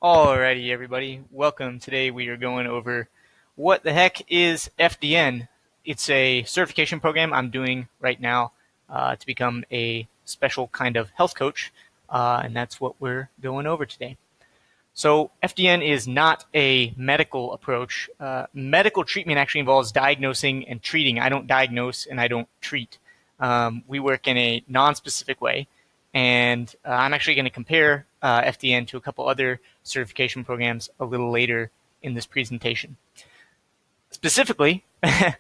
Alrighty, everybody. Welcome. Today we are going over what the heck is FDN. It's a certification program I'm doing right now to become a special kind of health coach, and that's what we're going over today. So FDN is not a medical approach. Medical treatment actually involves diagnosing and treating. I don't diagnose and I don't treat. We work in a non-specific way. And I'm actually going to compare FDN to a couple other certification programs a little later in this presentation. Specifically,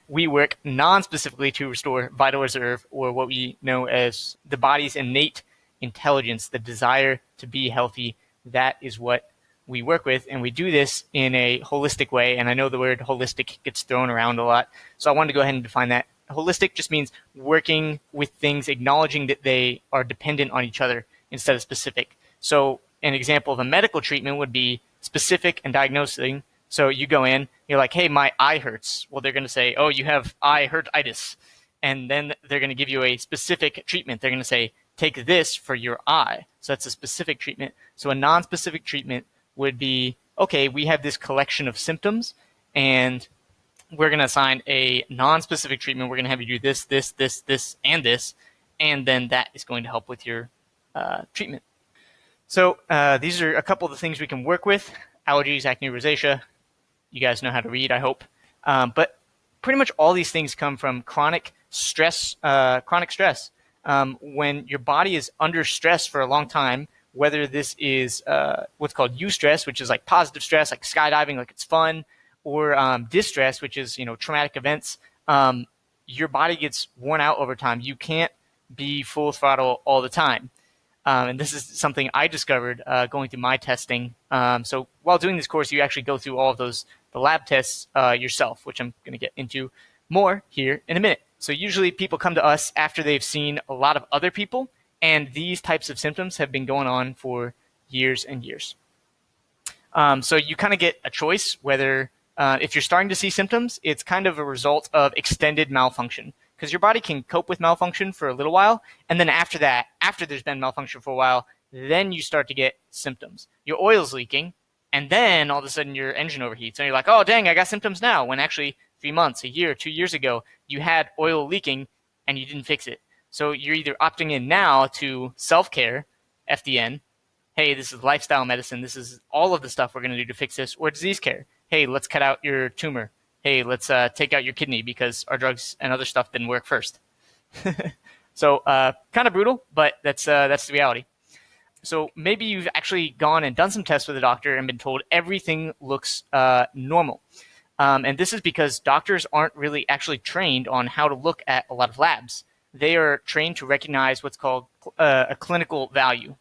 we work non-specifically to restore vital reserve, or what we know as the body's innate intelligence, the desire to be healthy. That is what we work with, and we do this in a holistic way. And I know the word holistic gets thrown around a lot, so I wanted to go ahead and define that. Holistic just means working with things, acknowledging that they are dependent on each other instead of specific. So an example of a medical treatment would be specific and diagnosing. So you go in, you're like, hey, my eye hurts. Well, they're going to say, oh, you have eye hurtitis. And then they're going to give you a specific treatment. They're going to say, take this for your eye. So that's a specific treatment. So a non-specific treatment would be, okay, we have this collection of symptoms, and we're going to assign a non-specific treatment. We're going to have you do this, this, this, this, and this, and then that is going to help with your treatment. So these are a couple of the things we can work with. Allergies, acne, rosacea. You guys know how to read, I hope. But pretty much all these things come from chronic stress. When your body is under stress for a long time, whether this is what's called eustress, which is like positive stress, like skydiving, like it's fun, or distress, which is traumatic events, your body gets worn out over time. You can't be full throttle all the time. And this is something I discovered going through my testing. So while doing this course, you actually go through all of the lab tests yourself, which I'm going to get into more here in a minute. So usually people come to us after they've seen a lot of other people, and these types of symptoms have been going on for years and years. So you kind of get a choice whether if you're starting to see symptoms, it's kind of a result of extended malfunction, because your body can cope with malfunction for a little while, and then after that, after there's been malfunction for a while, then you start to get symptoms. Your oil's leaking, and then all of a sudden your engine overheats, and you're like, oh, dang, I got symptoms now, when actually 3 months, a year, 2 years ago, you had oil leaking and you didn't fix it. So you're either opting in now to self-care, FDN, hey, this is lifestyle medicine, this is all of the stuff we're going to do to fix this, or disease care. Hey, let's cut out your tumor. Hey, let's take out your kidney because our drugs and other stuff didn't work first. So kind of brutal, but that's the reality. So maybe you've actually gone and done some tests with a doctor and been told everything looks normal. And this is because doctors aren't really actually trained on how to look at a lot of labs. They are trained to recognize what's called a clinical value.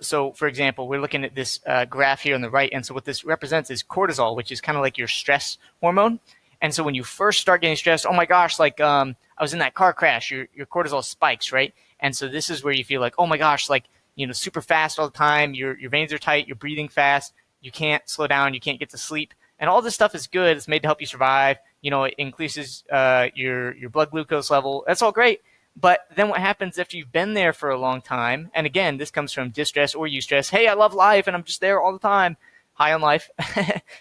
So, for example, we're looking at this graph here on the right, and so what this represents is cortisol, which is kind of like your stress hormone. And so when you first start getting stressed, oh my gosh, like I was in that car crash, your cortisol spikes, right? And so this is where you feel like, oh my gosh, like super fast all the time, your veins are tight, you're breathing fast, you can't slow down, you can't get to sleep, and all this stuff is good. It's made to help you survive. It increases your blood glucose level. That's all great. But then what happens after you've been there for a long time, and again, this comes from distress or eustress, hey, I love life and I'm just there all the time, high on life,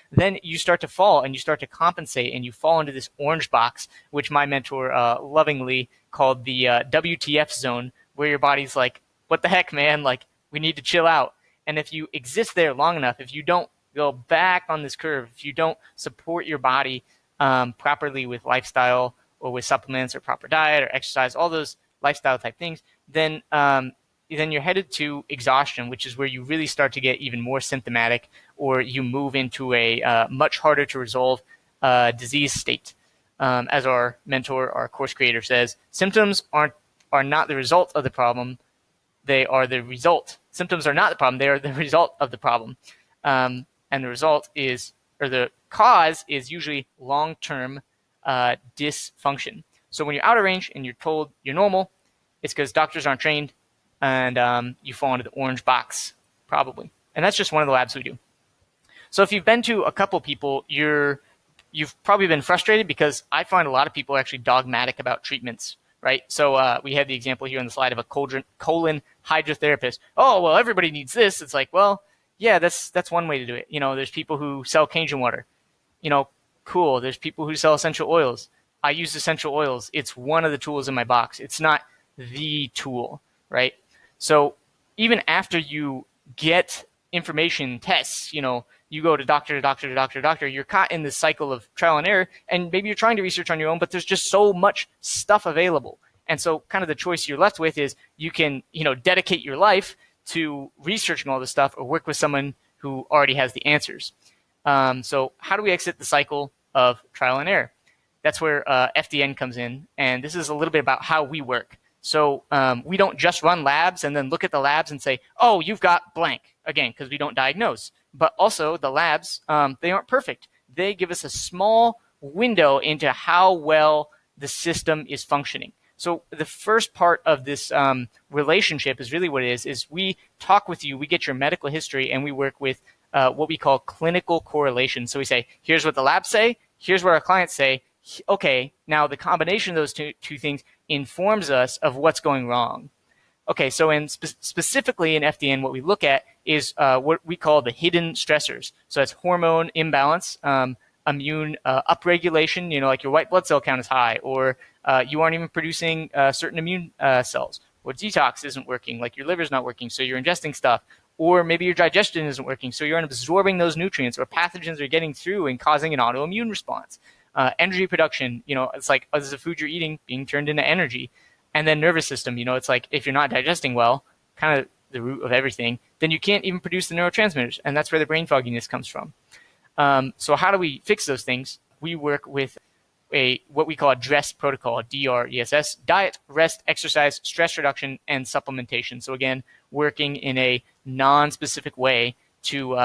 then you start to fall and you start to compensate and you fall into this orange box, which my mentor lovingly called the WTF zone, where your body's like, what the heck, man, like we need to chill out. And if you exist there long enough, if you don't go back on this curve, if you don't support your body properly with lifestyle or with supplements or proper diet or exercise, all those lifestyle type things, then you're headed to exhaustion, which is where you really start to get even more symptomatic, or you move into a much harder to resolve disease state. As our mentor, our course creator says, symptoms are not the result of the problem. They are the result. Symptoms are not the problem. They are the result of the problem. And the result is, or the cause is usually long-term dysfunction. So when you're out of range and you're told you're normal, it's because doctors aren't trained, and you fall into the orange box, probably. And that's just one of the labs we do. So if you've been to a couple people, you've probably been frustrated, because I find a lot of people are actually dogmatic about treatments, right? So we have the example here on the slide of a colon hydrotherapist. Oh, well, everybody needs this. It's like, well, Yeah, that's one way to do it. There's people who sell Cajun water. Cool. There's people who sell essential oils. I use essential oils. It's one of the tools in my box. It's not the tool, right? So even after you get information tests, you go to doctor to doctor to doctor to doctor, you're caught in this cycle of trial and error, and maybe you're trying to research on your own, but there's just so much stuff available. And so kind of the choice you're left with is you can, dedicate your life to researching all this stuff or work with someone who already has the answers. So how do we exit the cycle of trial and error? That's where FDN comes in, and this is a little bit about how we work. So we don't just run labs and then look at the labs and say, oh, you've got blank, again, because we don't diagnose. But also the labs, they aren't perfect. They give us a small window into how well the system is functioning. So the first part of this relationship is really what it is we talk with you, we get your medical history, and we work with what we call clinical correlation. So we say, here's what the labs say, here's what our clients say. Okay, now the combination of those two things informs us of what's going wrong. Okay, so specifically in FDN, what we look at is what we call the hidden stressors. So that's hormone imbalance, immune upregulation, like your white blood cell count is high, or you aren't even producing certain immune cells, or detox isn't working, like your liver's not working, so you're ingesting stuff, or maybe your digestion isn't working, so you're absorbing those nutrients, or pathogens are getting through and causing an autoimmune response. Energy production, it's like, is the food you're eating being turned into energy? And then nervous system, it's like if you're not digesting well, kind of the root of everything, then you can't even produce the neurotransmitters, and that's where the brain fogginess comes from. So how do we fix those things? We work with what we call a DRESS protocol, DRESS, diet, rest, exercise, stress reduction, and supplementation. So again, working in a non-specific way to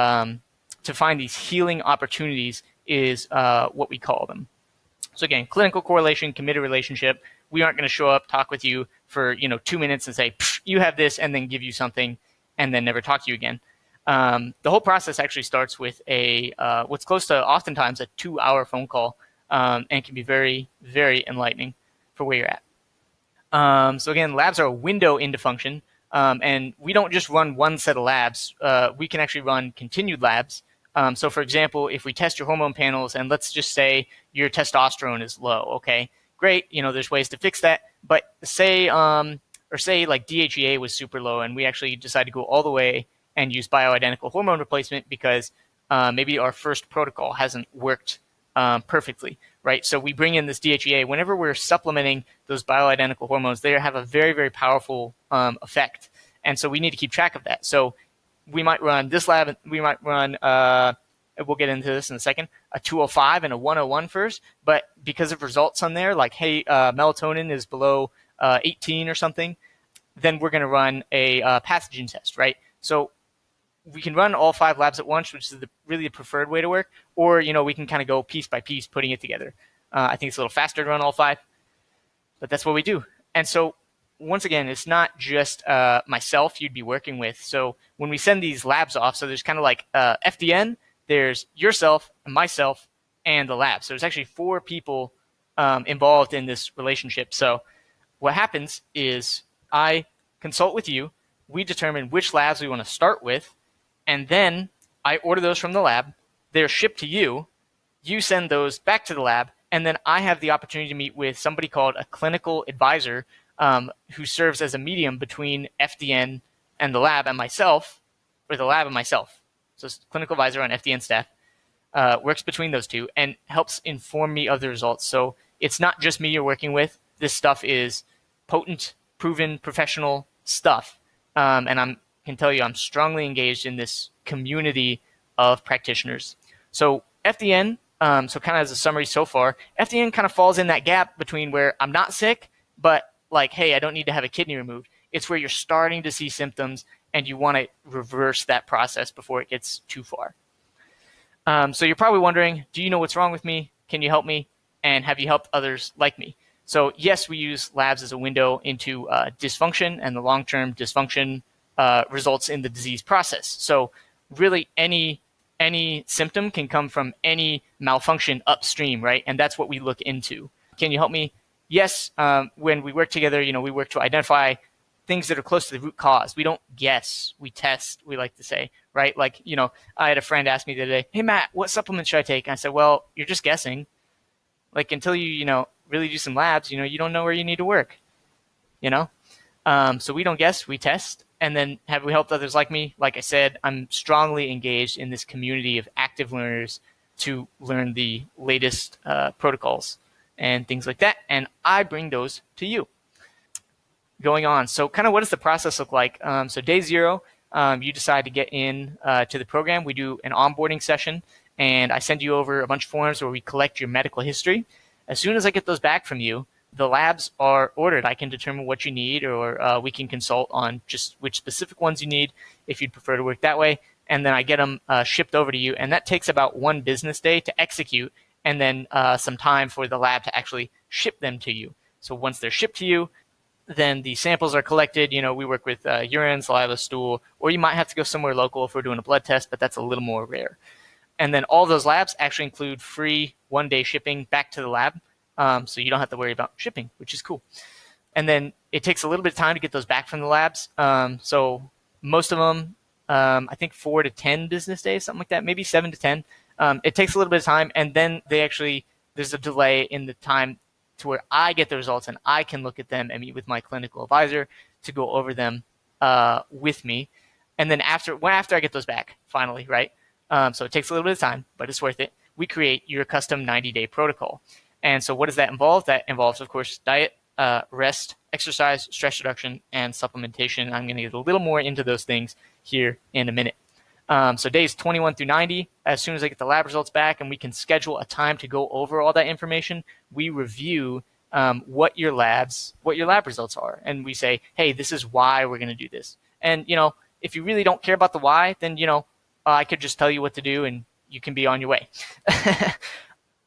find these healing opportunities is what we call them. So again, clinical correlation, committed relationship. We aren't going to show up, talk with you for 2 minutes and say, you have this, and then give you something, and then never talk to you again. The whole process actually starts with what's close to oftentimes a 2-hour phone call, and can be very, very enlightening for where you're at. So again, labs are a window into function, and we don't just run one set of labs. We can actually run continued labs. So for example, if we test your hormone panels and let's just say your testosterone is low, okay, great, there's ways to fix that. But say like DHEA was super low and we actually decide to go all the way and use bioidentical hormone replacement because maybe our first protocol hasn't worked perfectly, right? So we bring in this DHEA. Whenever we're supplementing those bioidentical hormones, they have a very, very powerful effect. And so we need to keep track of that. So we might run this lab, we might run, we'll get into this in a second, a 205 and a 101 first, but because of results on there, like, hey, melatonin is below 18 or something, then we're going to run a pathogen test, right? So we can run all 5 labs at once, which is really the preferred way to work, or, we can kind of go piece by piece, putting it together. I think it's a little faster to run all 5, but that's what we do. And so once again, it's not just myself you'd be working with. So when we send these labs off, so there's kind of like FDN, there's yourself, and myself, and the lab. So there's actually 4 people involved in this relationship. So what happens is I consult with you, we determine which labs we want to start with, and then I order those from the lab, they're shipped to you, you send those back to the lab, and then I have the opportunity to meet with somebody called a clinical advisor who serves as a medium between FDN and the lab and myself, or the lab and myself. So it's clinical advisor on FDN staff, works between those two and helps inform me of the results. So it's not just me you're working with. This stuff is potent, proven, professional stuff. And I can tell you I'm strongly engaged in this community of practitioners. So FDN, so kind of as a summary so far, FDN kind of falls in that gap between where I'm not sick, but like, hey, I don't need to have a kidney removed. It's where you're starting to see symptoms and you want to reverse that process before it gets too far. So you're probably wondering, do you know what's wrong with me? Can you help me? And have you helped others like me? So yes, we use labs as a window into dysfunction, and the long-term dysfunction results in the disease process. So really any symptom can come from any malfunction upstream, right? And that's what we look into. Can you help me? Yes, when we work together, we work to identify things that are close to the root cause. We don't guess, we test, we like to say, right? Like, I had a friend ask me the other day, hey, Matt, what supplement should I take? And I said, well, you're just guessing. Like, until you really do some labs, you don't know where you need to work, So we don't guess, we test. And then have we helped others like me? Like I said, I'm strongly engaged in this community of active learners to learn the latest protocols and things like that. And I bring those to you. Going on. So kind of what does the process look like? So day 0, you decide to get in to the program. We do an onboarding session, and I send you over a bunch of forms where we collect your medical history. As soon as I get those back from you, the labs are ordered. I can determine what you need, or we can consult on just which specific ones you need if you'd prefer to work that way. And then I get them shipped over to you, and that takes about 1 business day to execute, and then some time for the lab to actually ship them to you. So once they're shipped to you, then the samples are collected. We work with urine, saliva, stool, or you might have to go somewhere local if we're doing a blood test, but that's a little more rare. And then all those labs actually include free 1-day shipping back to the lab, so you don't have to worry about shipping, which is cool. And then it takes a little bit of time to get those back from the labs. So most of them, I think 4 to 10 business days, something like that, maybe 7 to 10. It takes a little bit of time, and then there's a delay in the time to where I get the results and I can look at them and meet with my clinical advisor to go over them with me. And then after I get those back, finally, right? So it takes a little bit of time, but it's worth it. We create your custom 90-day protocol. And so what does that involve? That involves, of course, diet, rest, exercise, stress reduction, and supplementation. I'm going to get a little more into those things here in a minute. So days 21 through 90, as soon as I get the lab results back and we can schedule a time to go over all that information, we review what your lab results are. And we say, hey, this is why we're going to do this. And, if you really don't care about the why, then, I could just tell you what to do and you can be on your way.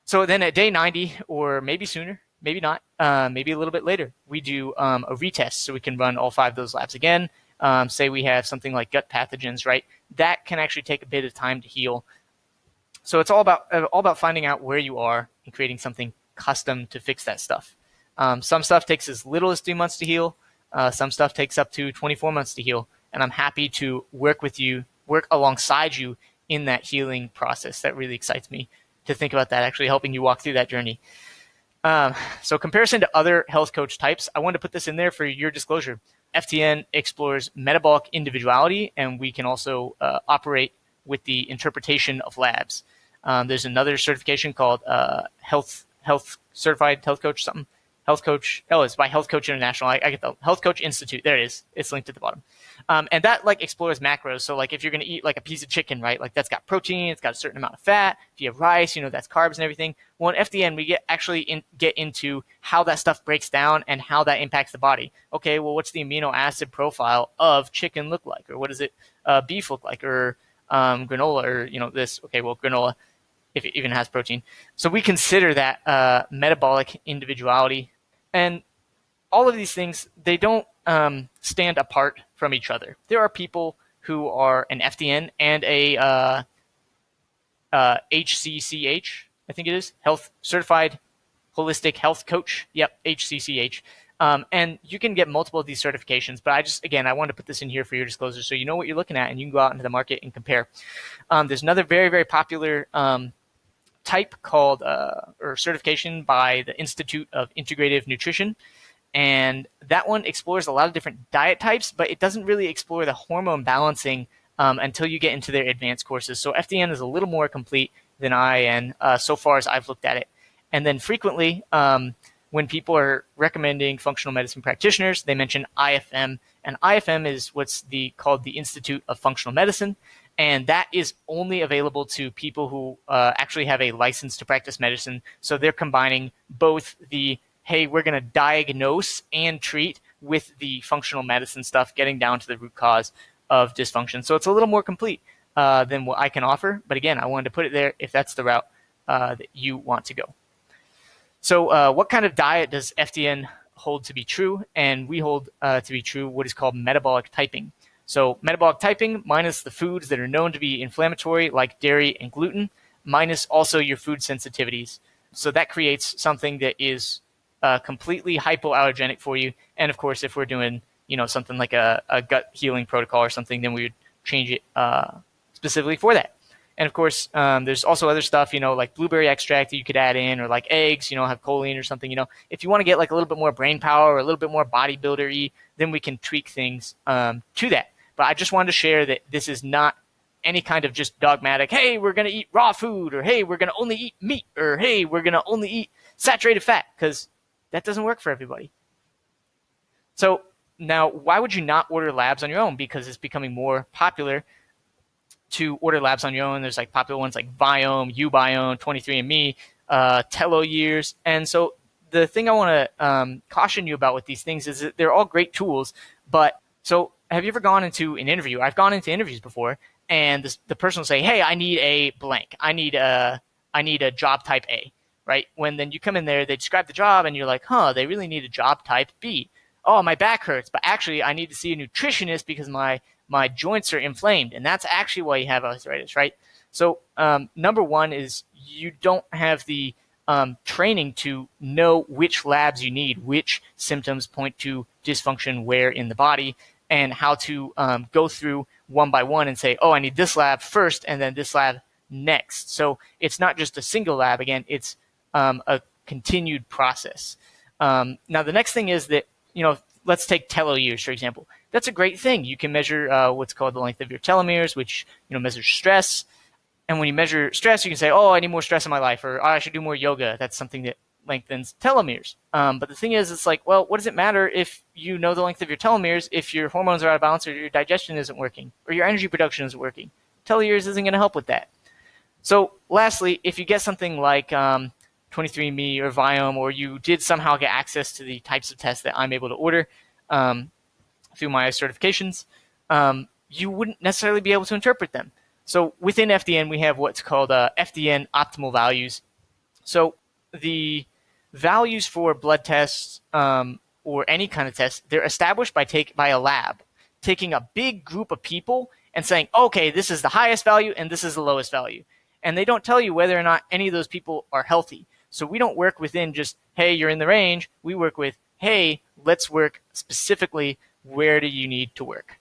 So then at day 90, or maybe sooner, maybe not, maybe a little bit later, we do a retest so we can run all 5 of those labs again. Say we have something like gut pathogens, right? That can actually take a bit of time to heal. So it's all about finding out where you are and creating something custom to fix that stuff. Some stuff takes as little as 3 months to heal. Some stuff takes up to 24 months to heal. And I'm happy to work alongside you in that healing process. That really excites me to think about that, actually helping you walk through that journey. So comparison to other health coach types, I wanted to put this in there for your disclosure. FDN explores metabolic individuality, and we can also operate with the interpretation of labs. There's another certification called Health Certified Health Coach something. Health Coach. Oh, it's by Health Coach International. I get the Health Coach Institute. There it is. It's linked at the bottom. And that explores macros. So if you're going to eat a piece of chicken, right? That's got protein. It's got a certain amount of fat. If you have rice, that's carbs and everything. Well, in FDN, we get into how that stuff breaks down and how that impacts the body. Okay, well, what's the amino acid profile of chicken look like? Or what does it beef look like? Or granola or, this. Okay, well, granola, if it even has protein. So we consider that metabolic individuality. And all of these things, they don't stand apart from each other. There are people who are an FDN and a HCCH, I think it is, Health Certified Holistic Health Coach. Yep, HCCH. And you can get multiple of these certifications, but I wanted to put this in here for your disclosure so you know what you're looking at and you can go out into the market and compare. There's another very, very popular type called or certification by the Institute of Integrative Nutrition. And that one explores a lot of different diet types, but it doesn't really explore the hormone balancing until you get into their advanced courses. So FDN is a little more complete than IN so far as I've looked at it. And then frequently, when people are recommending functional medicine practitioners, they mention IFM. And IFM is what's called the Institute of Functional Medicine. And that is only available to people who actually have a license to practice medicine. So they're combining both hey, we're going to diagnose and treat with the functional medicine stuff, getting down to the root cause of dysfunction. So it's a little more complete than what I can offer. But again, I wanted to put it there if that's the route that you want to go. So what kind of diet does FDN hold to be true? And we hold to be true what is called metabolic typing. So metabolic typing minus the foods that are known to be inflammatory, like dairy and gluten, minus also your food sensitivities. So that creates something that is completely hypoallergenic for you. And of course, if we're doing something like a gut healing protocol or something, then we would change it specifically for that. And of course, there's also other stuff, like blueberry extract that you could add in, or like eggs, have choline or something. If you want to get like a little bit more brain power or a little bit more bodybuilder-y, then we can tweak things to that. But I just wanted to share that this is not any kind of just dogmatic, hey, we're going to eat raw food, or hey, we're going to only eat meat, or hey, we're going to only eat saturated fat, because that doesn't work for everybody. So now, why would you not order labs on your own? Because it's becoming more popular to order labs on your own. There's like popular ones like Viome, Ubiome, 23andMe, TeloYears. And so the thing I want to caution you about with these things is that they're all great tools. But so have you ever gone into an interview? I've gone into interviews before, and the person will say, hey, I need a blank. I need a job type A, right? When then you come in there, they describe the job, and you're like, they really need a job type B. Oh, my back hurts, but actually I need to see a nutritionist because my joints are inflamed, and that's actually why you have arthritis, right? So number one is you don't have the training to know which labs you need, which symptoms point to dysfunction where in the body, and how to go through one by one and say, I need this lab first and then this lab next. So it's not just a single lab. Again, it's a continued process. Now, the next thing is that, let's take TeloYears, for example. That's a great thing. You can measure what's called the length of your telomeres, which measures stress. And when you measure stress, you can say, I need more stress in my life, or I should do more yoga. That's something that lengthens telomeres. But the thing is, it's like, what does it matter if you know the length of your telomeres if your hormones are out of balance, or your digestion isn't working, or your energy production isn't working? TeloYears isn't going to help with that. So lastly, if you get something like 23andMe or Viome, or you did somehow get access to the types of tests that I'm able to order through my certifications, you wouldn't necessarily be able to interpret them. So within FDN, we have what's called FDN optimal values. So the values for blood tests or any kind of test, they're established by a lab, taking a big group of people and saying, okay, this is the highest value and this is the lowest value. And they don't tell you whether or not any of those people are healthy. So we don't work within just, hey, you're in the range. We work with, hey, let's work specifically, where do you need to work?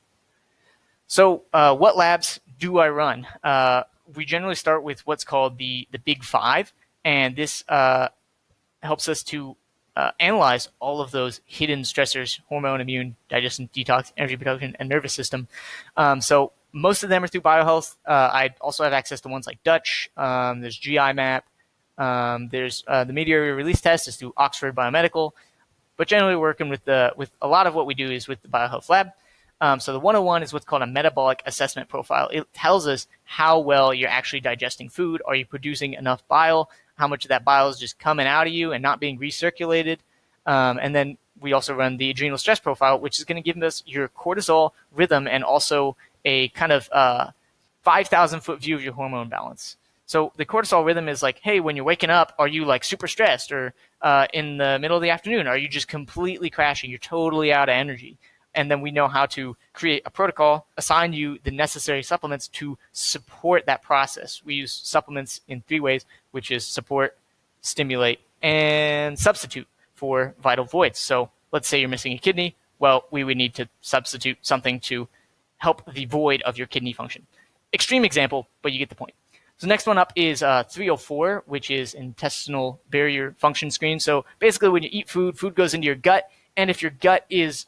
So what labs do I run? We generally start with what's called the Big Five, and this helps us to analyze all of those hidden stressors: hormone, immune, digestion, detox, energy production, and nervous system. So most of them are through biohealth. I also have access to ones like Dutch. There's GI Map. There's the media release test is through Oxford Biomedical. But generally working with a lot of what we do is with the biohealth lab. So the 101 is what's called a metabolic assessment profile. It tells us how well you're actually digesting food. Are you producing enough bile? How much of that bile is just coming out of you and not being recirculated? And then we also run the adrenal stress profile, which is going to give us your cortisol rhythm and also a kind of 5,000-foot view of your hormone balance. So the cortisol rhythm is like, hey, when you're waking up, are you like super stressed? Or in the middle of the afternoon, are you just completely crashing? You're totally out of energy. And then we know how to create a protocol, assign you the necessary supplements to support that process. We use supplements in 3 ways, which is support, stimulate, and substitute for vital voids. So let's say you're missing a kidney. Well, we would need to substitute something to help the void of your kidney function. Extreme example, but you get the point. So next one up is 304, which is intestinal barrier function screen. So basically when you eat food, food goes into your gut. And if your gut is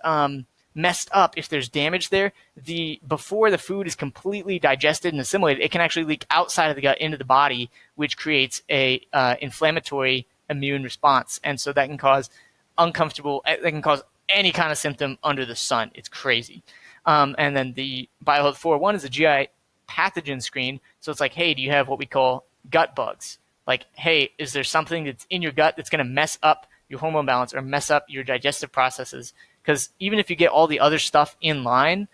messed up, if there's damage there, before the food is completely digested and assimilated, it can actually leak outside of the gut into the body, which creates a inflammatory immune response. And so that can cause any kind of symptom under the sun. It's crazy. And then the Biohealth 401 is a GI pathogen screen. So it's like, hey, do you have what we call gut bugs? Like, hey, is there something that's in your gut that's going to mess up your hormone balance or mess up your digestive processes? Because even if you get all the other stuff in line,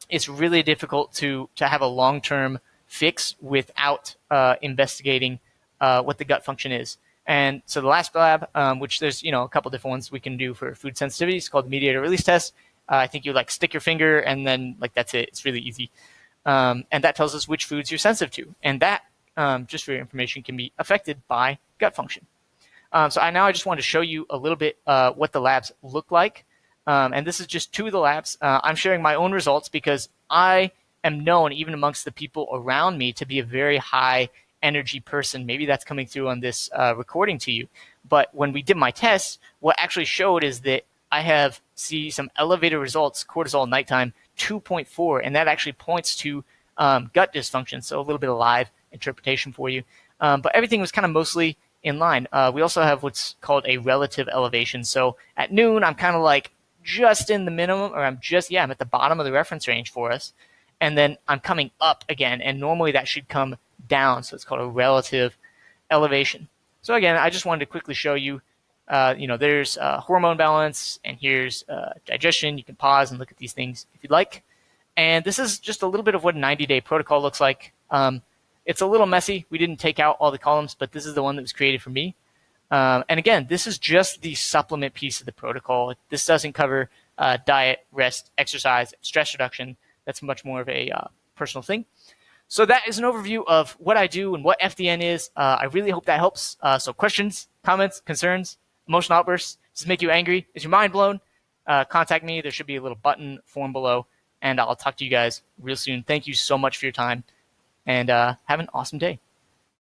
it's really difficult to have a long-term fix without investigating what the gut function is. And so the last lab, which there's a couple different ones we can do for food sensitivity, it's called the mediator release test. I think you like stick your finger and then like that's it. It's really easy. And that tells us which foods you're sensitive to. And that, just for your information, can be affected by gut function. So I just wanted to show you a little bit what the labs look like. And this is just 2 of the labs. I'm sharing my own results because I am known, even amongst the people around me, to be a very high energy person. Maybe that's coming through on this recording to you. But when we did my tests, what actually showed is that I see some elevated results, cortisol nighttime, 2.4, and that actually points to gut dysfunction. So a little bit of live interpretation for you. But everything was kind of mostly in line. We also have what's called a relative elevation. So at noon, I'm kind of like just in the minimum, or I'm at the bottom of the reference range for us. And then I'm coming up again, and normally that should come down. So it's called a relative elevation. So again, I just wanted to quickly show you, there's hormone balance, and here's digestion. You can pause and look at these things if you'd like. And this is just a little bit of what a 90-day protocol looks like. It's a little messy. We didn't take out all the columns, but this is the one that was created for me. And again, this is just the supplement piece of the protocol. This doesn't cover diet, rest, exercise, stress reduction. That's much more of a personal thing. So that is an overview of what I do and what FDN is. I really hope that helps. So questions, comments, concerns, emotional outbursts, does it make you angry? Is your mind blown? Contact me. There should be a little button form below, and I'll talk to you guys real soon. Thank you so much for your time, and have an awesome day.